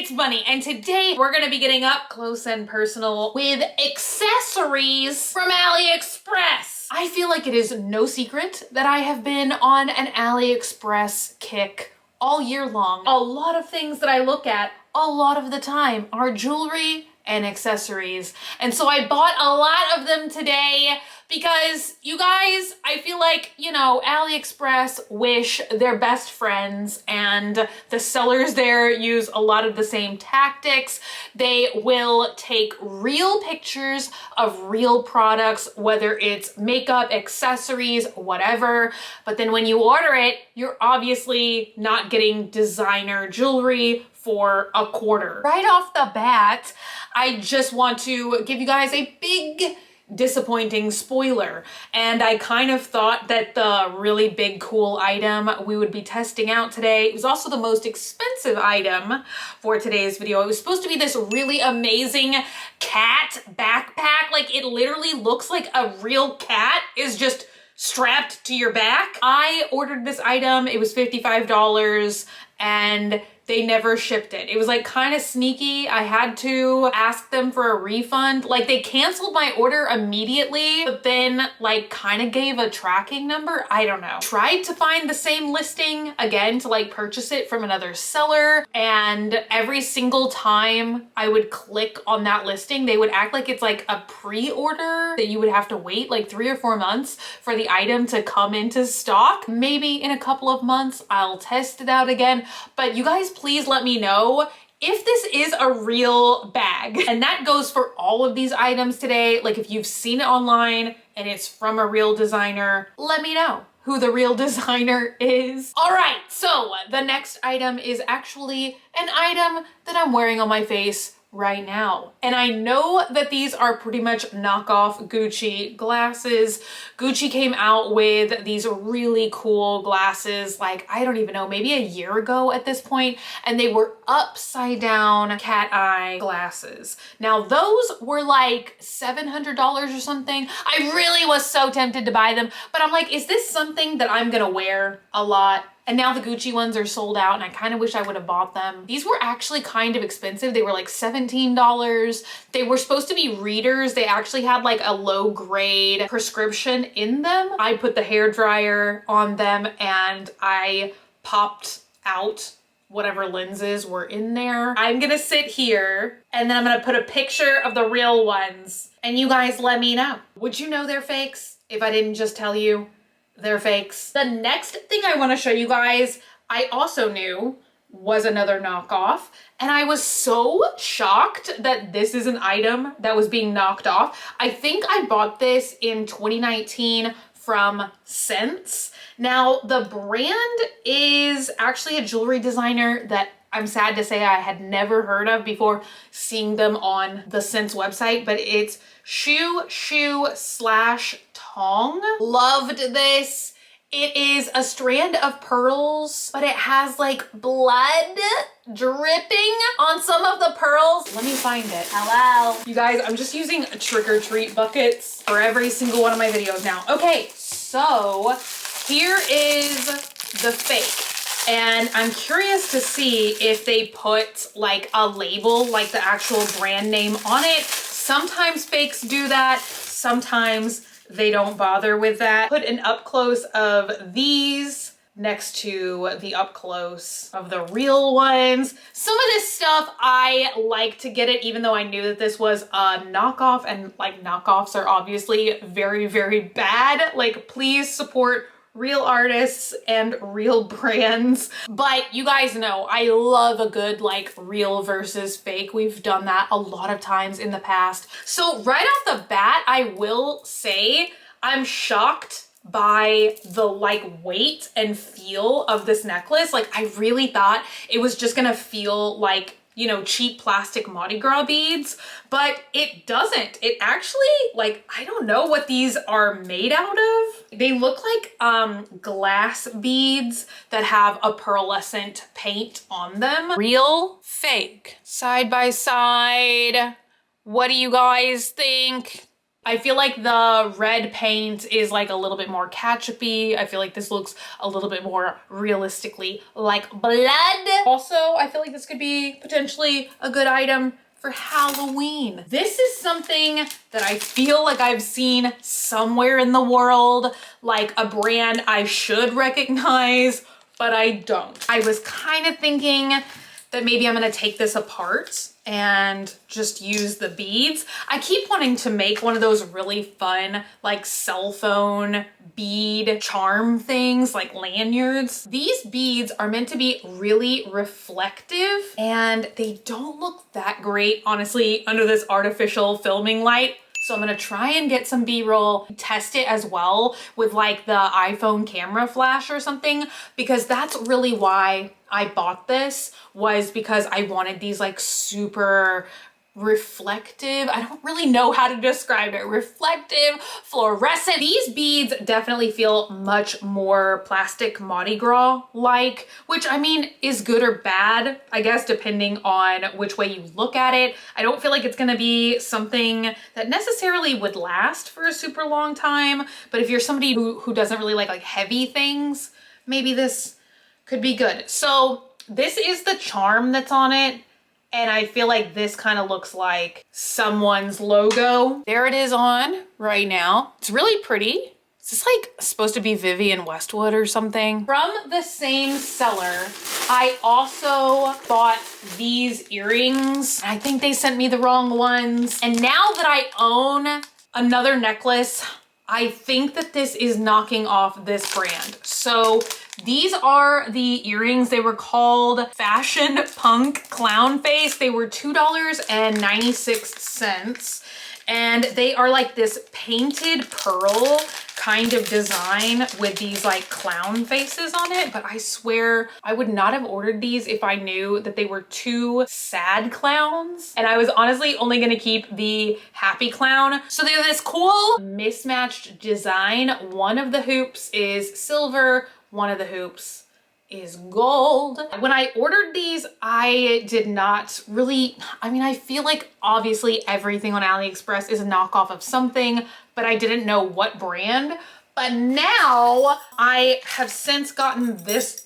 it's Bunny, and today we're gonna be getting up close and personal with accessories from AliExpress. I feel like it is no secret that I have been on an AliExpress kick all year long. A lot of things that I look at a lot of the time are jewelry and accessories. And so I bought a lot of them today because you guys, I feel like, you know, AliExpress, Wish, they're best friends, and the sellers there use a lot of the same tactics. They will take real pictures of real products, whether it's makeup, accessories, whatever. But then when you order it, you're obviously not getting designer jewelry for a quarter. Right off the bat, I just want to give you guys a big disappointing spoiler. And I kind of thought that the really big cool item we would be testing out today, it was also the most expensive item for today's video. It was supposed to be this really amazing cat backpack. Like, it literally looks like a real cat is just strapped to your back. I ordered this item, it was $55, and they never shipped it. It was like kind of sneaky. I had to ask them for a refund. Like, they canceled my order immediately, but then like kind of gave a tracking number. I don't know. Tried to find the same listing again to like purchase it from another seller. And every single time I would click on that listing, they would act like it's like a pre-order that you would have to wait like 3 or 4 months for the item to come into stock. Maybe in a couple of months, I'll test it out again. But you guys, please let me know if this is a real bag. And that goes for all of these items today. Like, if you've seen it online and it's from a real designer, let me know who the real designer is. All right, so the next item is actually an item that I'm wearing on my face right now. And I know that these are pretty much knockoff Gucci glasses. Gucci came out with these really cool glasses, like, I don't even know, maybe a year ago at this point, and they were upside down cat eye glasses. Now those were like $700 or something. I really was so tempted to buy them, but I'm like, is this something that I'm gonna wear a lot? And now the Gucci ones are sold out, and I kind of wish I would have bought them. These were actually kind of expensive. They were like $17. They were supposed to be readers. They actually had like a low grade prescription in them. I put the hair dryer on them and I popped out whatever lenses were in there. I'm gonna sit here and then I'm gonna put a picture of the real ones, and you guys let me know. Would you know they're fakes if I didn't just tell you they're fakes? The next thing I want to show you guys, I also knew was another knockoff, and I was so shocked that this is an item that was being knocked off. I think I bought this in 2019 from Sense. Now, the brand is actually a jewelry designer that I'm sad to say I had never heard of before seeing them on the Sense website, but it's Shoe/Tong. Loved this. It is a strand of pearls, but it has like blood dripping on some of the pearls. Let me find it. Hello. You guys, I'm just using trick or treat buckets for every single one of my videos now. Okay, so here is the fake. And I'm curious to see if they put like a label, like the actual brand name on it. Sometimes fakes do that. Sometimes they don't bother with that. Put an up close of these next to the up close of the real ones. Some of this stuff, I like to get it even though I knew that this was a knockoff, and like knockoffs are obviously very, very bad. Like, please support real artists and real brands. But you guys know I love a good like real versus fake. We've done that a lot of times in the past. So right off the bat, I will say I'm shocked by the like weight and feel of this necklace. Like, I really thought it was just gonna feel like, you know, cheap plastic Mardi Gras beads, but it doesn't. It actually, like, I don't know what these are made out of. They look like glass beads that have a pearlescent paint on them. Real, fake, side by side. What do you guys think? I feel like the red paint is like a little bit more ketchup-y. I feel like this looks a little bit more realistically like blood. Also, I feel like this could be potentially a good item for Halloween. This is something that I feel like I've seen somewhere in the world, like a brand I should recognize, but I don't. I was kind of thinking that maybe I'm gonna take this apart and just use the beads. I keep wanting to make one of those really fun, like cell phone bead charm things, like lanyards. These beads are meant to be really reflective and they don't look that great, honestly, under this artificial filming light. So I'm gonna try and get some B-roll, test it as well with like the iPhone camera flash or something, because that's really why I bought this, was because I wanted these like super reflective, I don't really know how to describe it, reflective, fluorescent. These beads definitely feel much more plastic Mardi Gras like, which I mean is good or bad, I guess, depending on which way you look at it. I don't feel like it's gonna be something that necessarily would last for a super long time, but if you're somebody who doesn't really like heavy things, maybe this could be good. So this is the charm that's on it. And I feel like this kind of looks like someone's logo. There it is on right now. It's really pretty. Is this like supposed to be Vivienne Westwood or something? From the same seller, I also bought these earrings. I think they sent me the wrong ones. And now that I own another necklace, I think that this is knocking off this brand. So these are the earrings. They were called Fashion Punk Clown Face. They were $2.96. And they are like this painted pearl kind of design with these like clown faces on it. But I swear I would not have ordered these if I knew that they were two sad clowns. And I was honestly only gonna keep the happy clown. So they're this cool mismatched design. One of the hoops is silver, one of the hoops is gold. When I ordered these, I did not really, I mean, I feel like obviously everything on AliExpress is a knockoff of something, but I didn't know what brand. But now I have since gotten this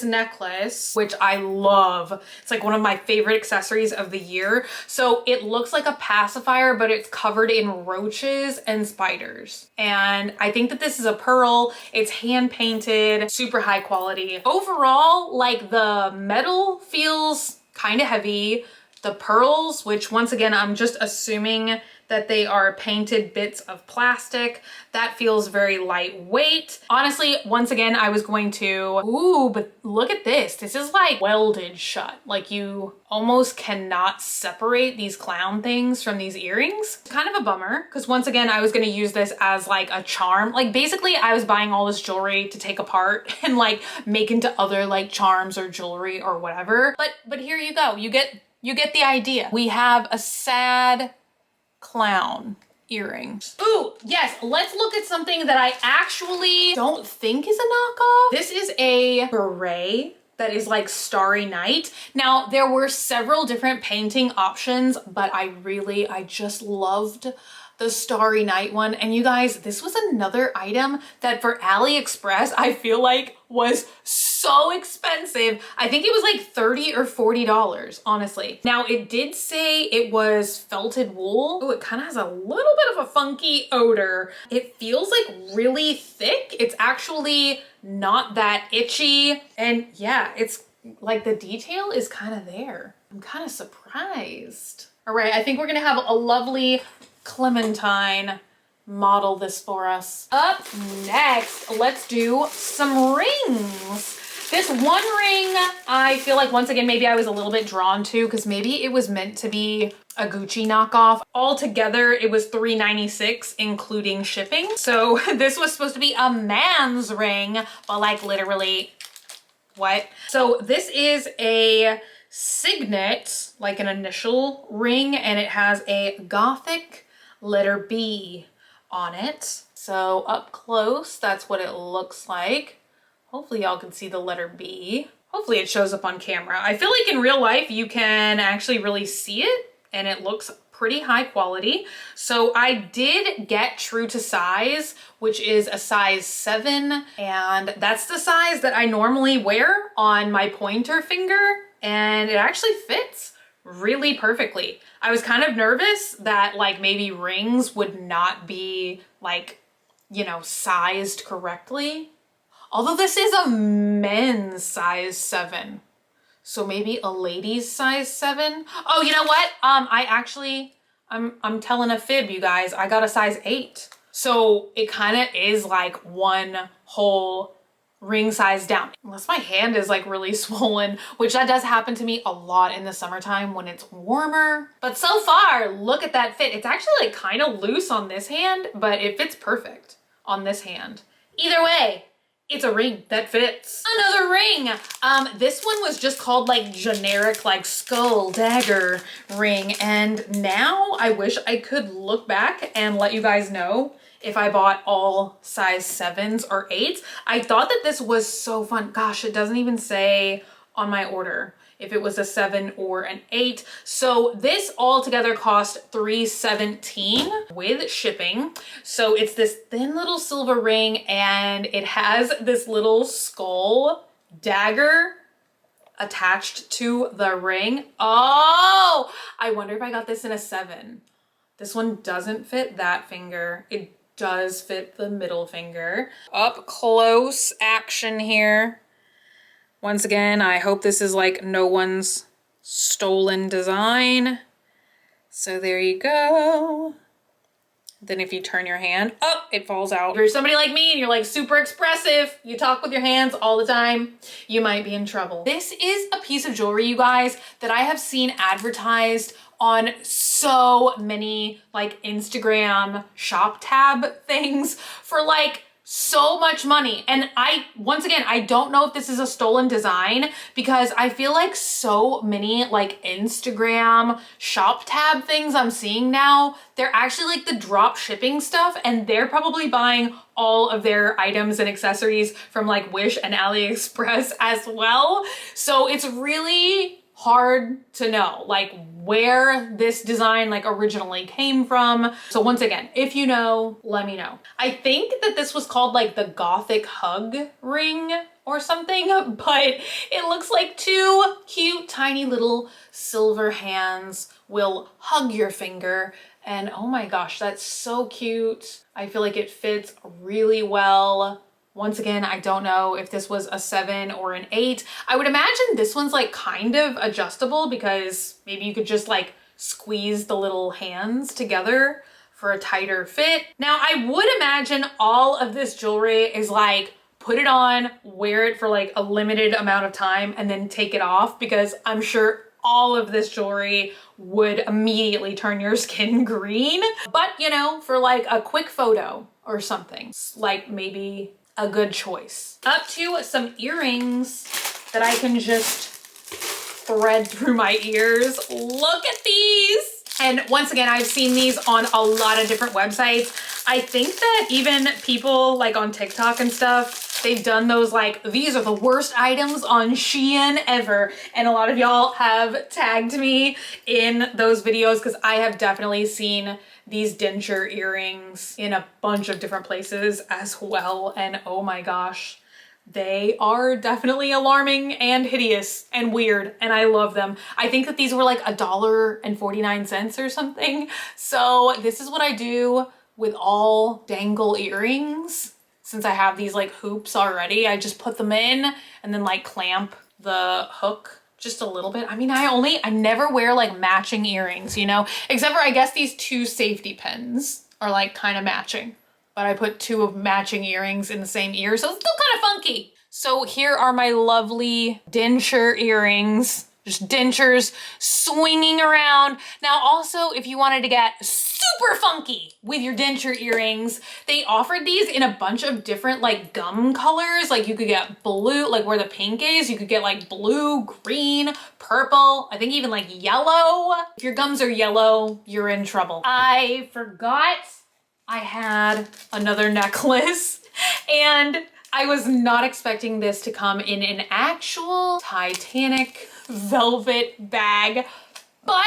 necklace, which I love. It's like one of my favorite accessories of the year. So it looks like a pacifier, but it's covered in roaches and spiders. And I think that this is a pearl. It's hand painted, super high quality. Overall, like the metal feels kind of heavy. The pearls, which once again, I'm just assuming that they are painted bits of plastic, that feels very lightweight. Honestly, once again, I was going to, ooh, but look at this. This is like welded shut. Like you almost cannot separate these clown things from these earrings. Kind of a bummer, because once again, I was gonna use this as like a charm. Like basically I was buying all this jewelry to take apart and like make into other like charms or jewelry or whatever. But here you go. You get the idea. We have a sad clown earrings. Ooh, yes, let's look at something that I actually don't think is a knockoff. This is a beret that is like Starry Night. Now, there were several different painting options, but I just loved the Starry Night one. And you guys, this was another item that for AliExpress, I feel like was so expensive. I think it was like $30 or $40, honestly. Now it did say it was felted wool. Oh, it kind of has a little bit of a funky odor. It feels like really thick. It's actually not that itchy. And yeah, it's like the detail is kind of there. I'm kind of surprised. All right, I think we're gonna have a lovely Clementine model this for us. Up next, let's do some rings. This one ring, I feel like once again, maybe I was a little bit drawn to because maybe it was meant to be a Gucci knockoff. Altogether, it was $3.96, including shipping. So this was supposed to be a man's ring, but like literally, what? So this is a signet, like an initial ring, and it has a Gothic letter B on it. So up close, that's what it looks like. Hopefully y'all can see the letter B. Hopefully it shows up on camera. I feel like in real life you can actually really see it and it looks pretty high quality. So I did get true to size, which is a size 7. And that's the size that I normally wear on my pointer finger. And it actually fits really perfectly. I was kind of nervous that like maybe rings would not be like, you know, sized correctly. Although this is a men's size 7. So maybe a lady's size 7. Oh, you know what? I'm telling a fib, you guys. I got a size 8. So it kind of is like one whole ring size down. Unless my hand is like really swollen, which that does happen to me a lot in the summertime when it's warmer. But so far, look at that fit. It's actually like kind of loose on this hand, but it fits perfect on this hand. Either way, it's a ring that fits. Another ring. This one was just called like generic like skull dagger ring. And now I wish I could look back and let you guys know if I bought all size 7s or 8s. I thought that this was so fun. Gosh, it doesn't even say on my order if it was a 7 or an 8. So this all together cost $317 with shipping. So it's this thin little silver ring and it has this little skull dagger attached to the ring. Oh, I wonder if I got this in a 7. This one doesn't fit that finger. It does fit the middle finger. Up close action here. Once again, I hope this is like no one's stolen design. So there you go. Then if you turn your hand, oh, it falls out. If you're somebody like me and you're like super expressive, you talk with your hands all the time, you might be in trouble. This is a piece of jewelry, you guys, that I have seen advertised on so many like Instagram shop tab things for like so much money. And once again, I don't know if this is a stolen design because I feel like so many like Instagram shop tab things I'm seeing now, they're actually like the drop shipping stuff and they're probably buying all of their items and accessories from like Wish and AliExpress as well. So it's really hard to know like where this design like originally came from. So once again, if you know, let me know. I think that this was called like the Gothic hug ring or something, but it looks like 2 cute tiny little silver hands will hug your finger. And oh my gosh, that's so cute. I feel like it fits really well. Once again, I don't know if this was a 7 or an 8. I would imagine this one's like kind of adjustable because maybe you could just like squeeze the little hands together for a tighter fit. Now, I would imagine all of this jewelry is like put it on, wear it for like a limited amount of time and then take it off because I'm sure all of this jewelry would immediately turn your skin green. But you know, for like a quick photo or something, like maybe a good choice. Up to some earrings that I can just thread through my ears. Look at these. And once again, I've seen these on a lot of different websites. I think that even people like on TikTok and stuff, they've done those like, these are the worst items on Shein ever. And a lot of y'all have tagged me in those videos because I have definitely seen these denture earrings in a bunch of different places as well. And oh my gosh, they are definitely alarming and hideous and weird. And I love them. I think that these were like $1.49 or something. So this is what I do with all dangle earrings. Since I have these like hoops already, I just put them in and then like clamp the hook just a little bit. I mean, I never wear like matching earrings, you know, except for I guess these 2 safety pins are like kind of matching, but I put 2 of matching earrings in the same ear. So it's still kind of funky. So here are my lovely denture earrings, just dentures swinging around. Now also, if you wanted to get super funky with your denture earrings, they offered these in a bunch of different like gum colors. Like you could get blue, like where the pink is, you could get like blue, green, purple, I think even like yellow. If your gums are yellow, you're in trouble. I forgot I had another necklace and I was not expecting this to come in an actual Titanic velvet bag, but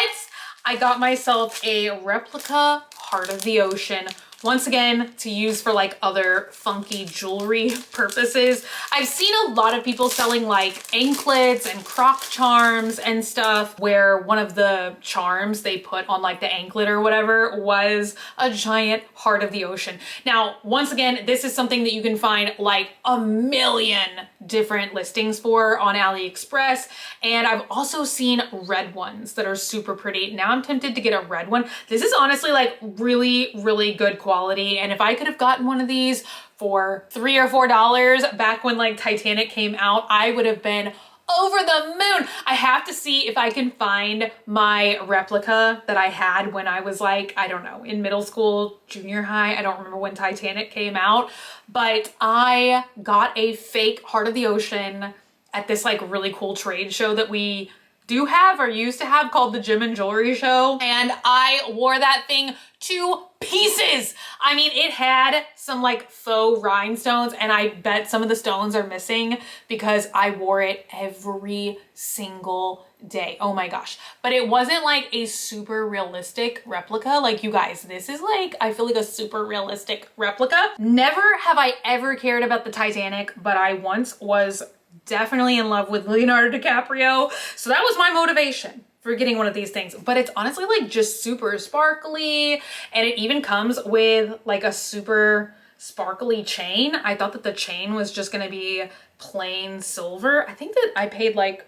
I got myself a replica Heart of the Ocean. Once again, to use for like other funky jewelry purposes. I've seen a lot of people selling like anklets and croc charms and stuff where one of the charms they put on like the anklet or whatever was a giant Heart of the Ocean. Now, once again, this is something that you can find like a million different listings for on AliExpress. And I've also seen red ones that are super pretty. Now I'm tempted to get a red one. This is honestly like really, really good quality. And if I could have gotten one of these for $3 or $4 back when like Titanic came out, I would have been over the moon. I have to see if I can find my replica that I had when I was like, I don't know, in middle school, junior high. I don't remember when Titanic came out, but I got a fake Heart of the Ocean at this like really cool trade show that we do have or used to have called the Gem and Jewelry Show. And I wore that thing to pieces. I mean, it had some like faux rhinestones and I bet some of the stones are missing because I wore it every single day. Oh my gosh. But it wasn't like a super realistic replica. Like you guys, this is like, I feel like a super realistic replica. Never have I ever cared about the Titanic, but I once was definitely in love with Leonardo DiCaprio. So that was my motivation for getting one of these things. But it's honestly like just super sparkly. And it even comes with like a super sparkly chain. I thought that the chain was just gonna be plain silver. I think that I paid like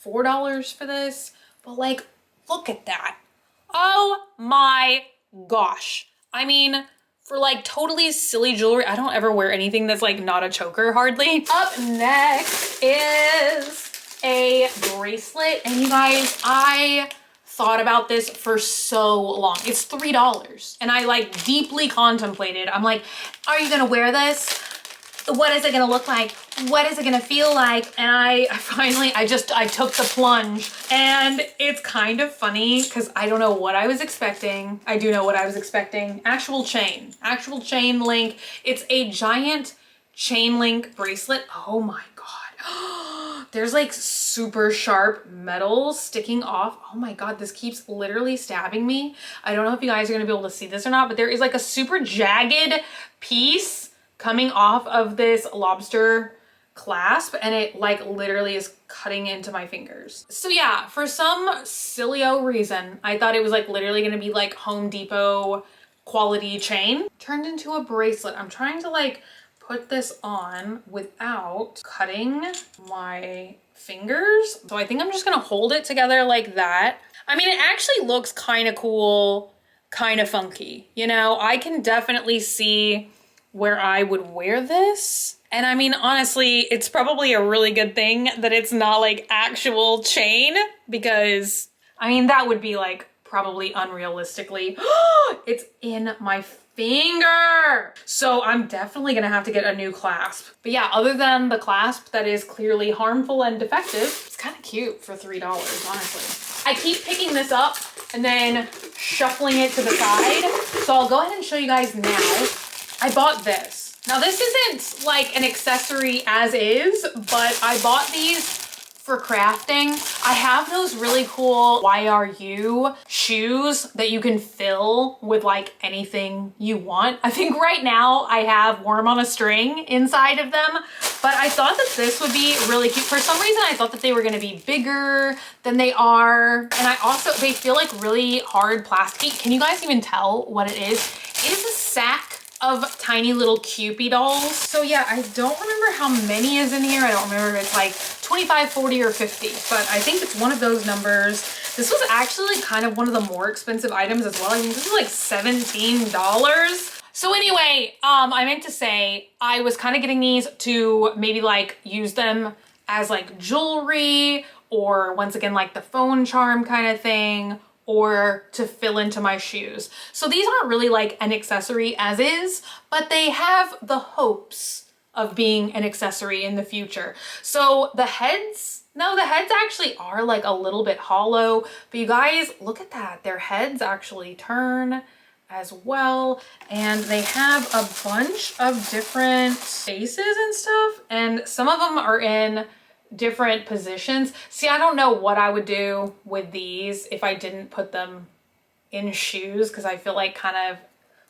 $4 for this, but like, look at that. Oh my gosh. I mean, for like totally silly jewelry, I don't ever wear anything that's like not a choker hardly. Up next is a bracelet. And you guys, I thought about this for so long. It's $3. And I like deeply contemplated. I'm like, are you gonna wear this? What is it gonna look like? What is it gonna feel like? And I took the plunge. And it's kind of funny because I don't know what I was expecting. I do know what I was expecting. Actual chain link. It's a giant chain link bracelet. Oh my God. There's like super sharp metal sticking off. Oh my God, this keeps literally stabbing me. I don't know if you guys are gonna be able to see this or not, but there is like a super jagged piece coming off of this lobster clasp and it like literally is cutting into my fingers. So yeah, for some silly-o reason, I thought it was like literally gonna be like Home Depot quality chain. Turned into a bracelet. I'm trying to like put this on without cutting my fingers. So I think I'm just gonna hold it together like that. I mean, it actually looks kind of cool, kind of funky. You know, I can definitely see where I would wear this. And I mean, honestly, it's probably a really good thing that it's not like actual chain because I mean, that would be like probably unrealistically, it's in my finger. So I'm definitely gonna have to get a new clasp. But yeah, other than the clasp that is clearly harmful and defective, it's kind of cute for $3, honestly. I keep picking this up and then shuffling it to the side. So I'll go ahead and show you guys now. I bought this. Now this isn't like an accessory as is, but I bought these for crafting. I have those really cool YRU shoes that you can fill with like anything you want. I think right now I have Worm on a String inside of them, but I thought that this would be really cute. For some reason, I thought that they were gonna be bigger than they are. And I also, they feel like really hard plastic. Can you guys even tell what it is? It is a sack of tiny little kewpie dolls. So yeah, I don't remember how many is in here. I don't remember if it's like 25, 40, or 50, but I think it's one of those numbers. This was actually kind of one of the more expensive items as well. I mean, this is like $17. So anyway, I meant to say, I was kind of getting these to maybe like use them as like jewelry or once again, like the phone charm kind of thing, or to fill into my shoes. So these aren't really like an accessory as is, but they have the hopes of being an accessory in the future. So the heads, no, the heads actually are like a little bit hollow, but you guys, look at that. Their heads actually turn as well. And they have a bunch of different faces and stuff. And some of them are in different positions. See, I don't know what I would do with these if I didn't put them in shoes because I feel like kind of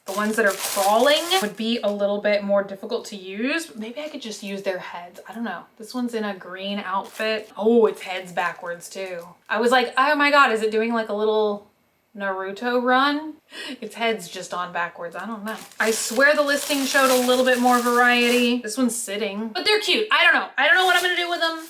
the ones that are crawling would be a little bit more difficult to use. Maybe I could just use their heads. I don't know. This one's in a green outfit. Oh, its head's backwards too. I was like, oh my God, is it doing like a little Naruto run? Its head's just on backwards. I don't know. I swear the listing showed a little bit more variety. This one's sitting, but they're cute. I don't know. I don't know what I'm gonna do with them,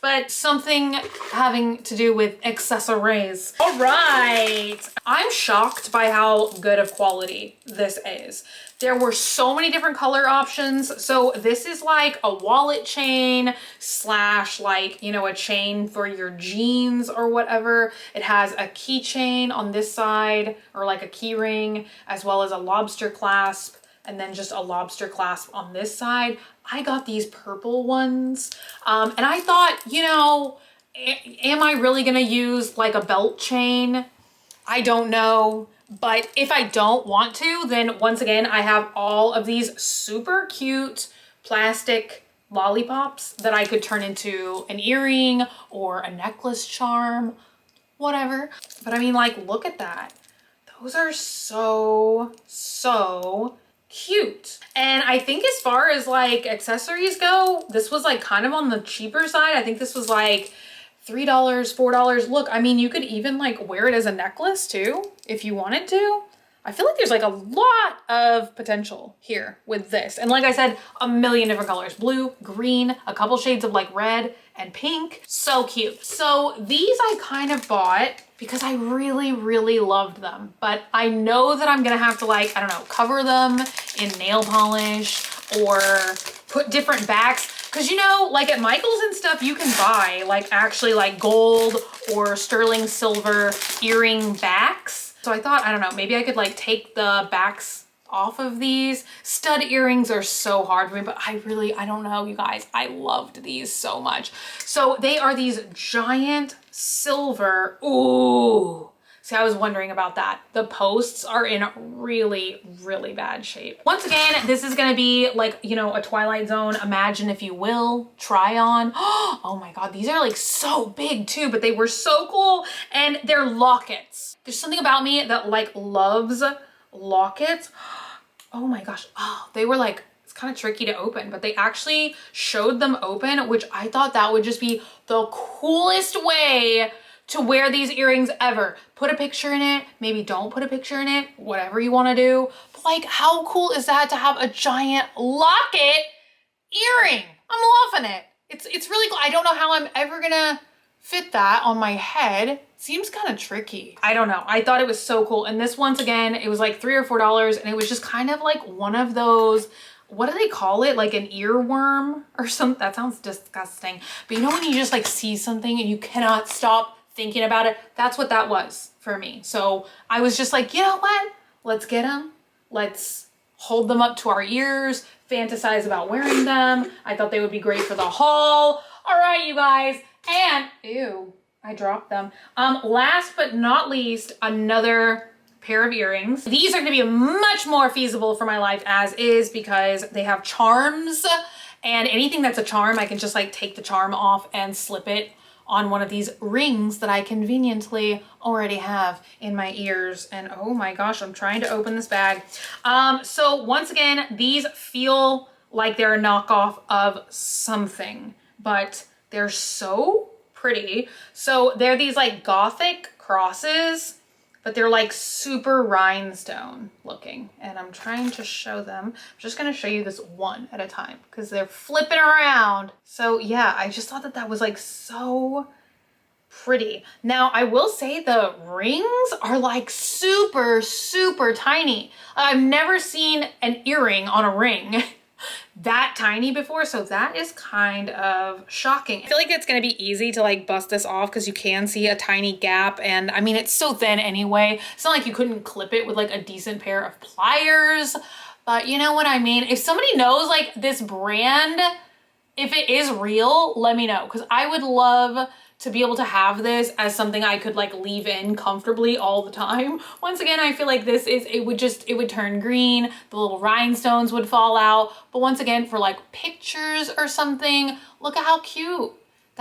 but something having to do with accessories. All right. I'm shocked by how good of quality this is. There were so many different color options. So this is like a wallet chain slash like, you know, a chain for your jeans or whatever. It has a keychain on this side or like a key ring, as well as a lobster clasp, and then just a lobster clasp on this side. I got these purple ones. And I thought, you know, am I really gonna use like a belt chain? I don't know. But if I don't want to, then once again, I have all of these super cute plastic lollipops that I could turn into an earring or a necklace charm, whatever. But I mean, like, look at that. Those are so, so cute. And I think as far as like accessories go, this was like kind of on the cheaper side. I think this was like $3, $4. Look, I mean, you could even like wear it as a necklace too, if you wanted to. I feel like there's like a lot of potential here with this. And like I said, a million different colors, blue, green, a couple shades of like red and pink. So cute. So these I kind of bought because I really, really loved them. But I know that I'm gonna have to like, I don't know, cover them in nail polish or put different backs. Cause you know, like at Michael's and stuff, you can buy like actually like gold or sterling silver earring backs. So I thought, I don't know, maybe I could like take the backs off of these. Stud earrings are so hard for me, but I don't know, you guys, I loved these so much. So they are these giant silver, ooh. See, I was wondering about that. The posts are in really, really bad shape. Once again, this is gonna be like, you know, a Twilight Zone, imagine if you will, try on. Oh my God, these are like so big too, but they were so cool. And they're lockets. There's something about me that like loves lockets. Oh my gosh, oh, they were like, it's kind of tricky to open, but they actually showed them open, which I thought that would just be the coolest way to wear these earrings ever. Put a picture in it, maybe don't put a picture in it, whatever you want to do. But like, how cool is that to have a giant locket earring? I'm loving it. It's really cool. I don't know how I'm ever gonna fit that on my head. Seems kind of tricky. I don't know. I thought it was so cool. And this, once again, it was like $3 or $4, and it was just kind of like one of those, what do they call it? Like an earworm or something? That sounds disgusting. But you know when you just like see something and you cannot stop thinking about it? That's what that was for me. So I was just like, you know what? Let's get them. Let's hold them up to our ears, fantasize about wearing them. I thought they would be great for the haul. All right, you guys. And, ew, I dropped them. Last but not least, another pair of earrings. These are gonna be much more feasible for my life as is because they have charms, and anything that's a charm, I can just like take the charm off and slip it on one of these rings that I conveniently already have in my ears. And oh my gosh, I'm trying to open this bag. So once again, these feel like they're a knockoff of something, but they're so pretty. So they're these like gothic crosses, but they're like super rhinestone looking. And I'm trying to show them. I'm just gonna show you this one at a time because they're flipping around. So yeah, I just thought that that was like so pretty. Now I will say the rings are like super, super tiny. I've never seen an earring on a ring that tiny before, so that is kind of shocking. I feel like it's gonna be easy to like bust this off because you can see a tiny gap, and I mean it's so thin anyway. It's not like you couldn't clip it with like a decent pair of pliers, but you know what I mean? If somebody knows like this brand, if it is real, let me know, because I would love to be able to have this as something I could like leave in comfortably all the time. Once again, I feel like this is, it would turn green, the little rhinestones would fall out. But once again, for like pictures or something, look at how cute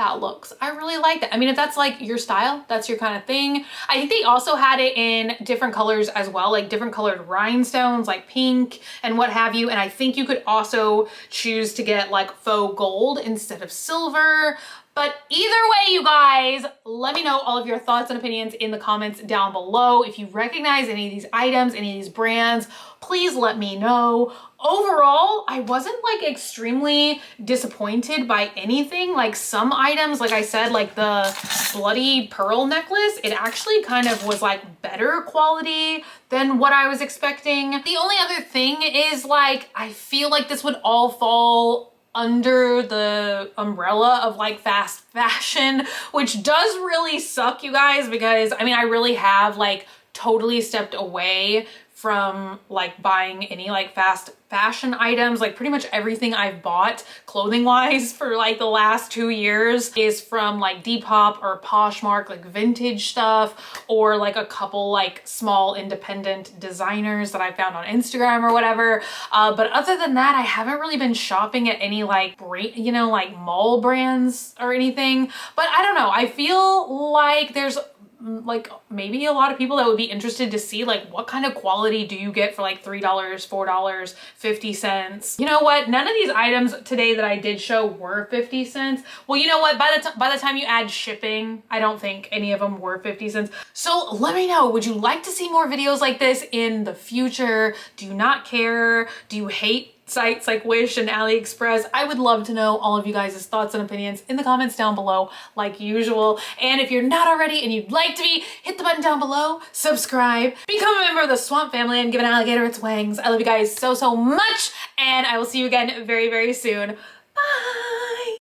that looks. I really like that. I mean, if that's like your style, that's your kind of thing. I think they also had it in different colors as well, like different colored rhinestones, like pink and what have you. And I think you could also choose to get like faux gold instead of silver. But either way, you guys, let me know all of your thoughts and opinions in the comments down below. If you recognize any of these items, any of these brands, please let me know. Overall, I wasn't like extremely disappointed by anything. Like some items, like I said, like the bloody pearl necklace, it actually kind of was like better quality than what I was expecting. The only other thing is like, I feel like this would all fall under the umbrella of like fast fashion, which does really suck, you guys, because I mean, I really have like totally stepped away from like buying any like fast fashion items. Like pretty much everything I've bought clothing wise for like the last 2 years is from like Depop or Poshmark, like vintage stuff, or like a couple like small independent designers that I found on Instagram or whatever. But other than that, I haven't really been shopping at any like you know, like mall brands or anything. But I don't know, I feel like there's like maybe a lot of people that would be interested to see like what kind of quality do you get for like $3, $4, 50 cents. You know what? None of these items today that I did show were 50 cents. Well, you know what? By the time you add shipping, I don't think any of them were 50 cents. So let me know, would you like to see more videos like this in the future? Do you not care? Do you hate sites like Wish and AliExpress? I would love to know all of you guys' thoughts and opinions in the comments down below like usual. And if you're not already and you'd like to be, hit the button down below, subscribe, become a member of the Swamp Family, and give an alligator its wings. I love you guys so, so much, and I will see you again very, very soon. Bye!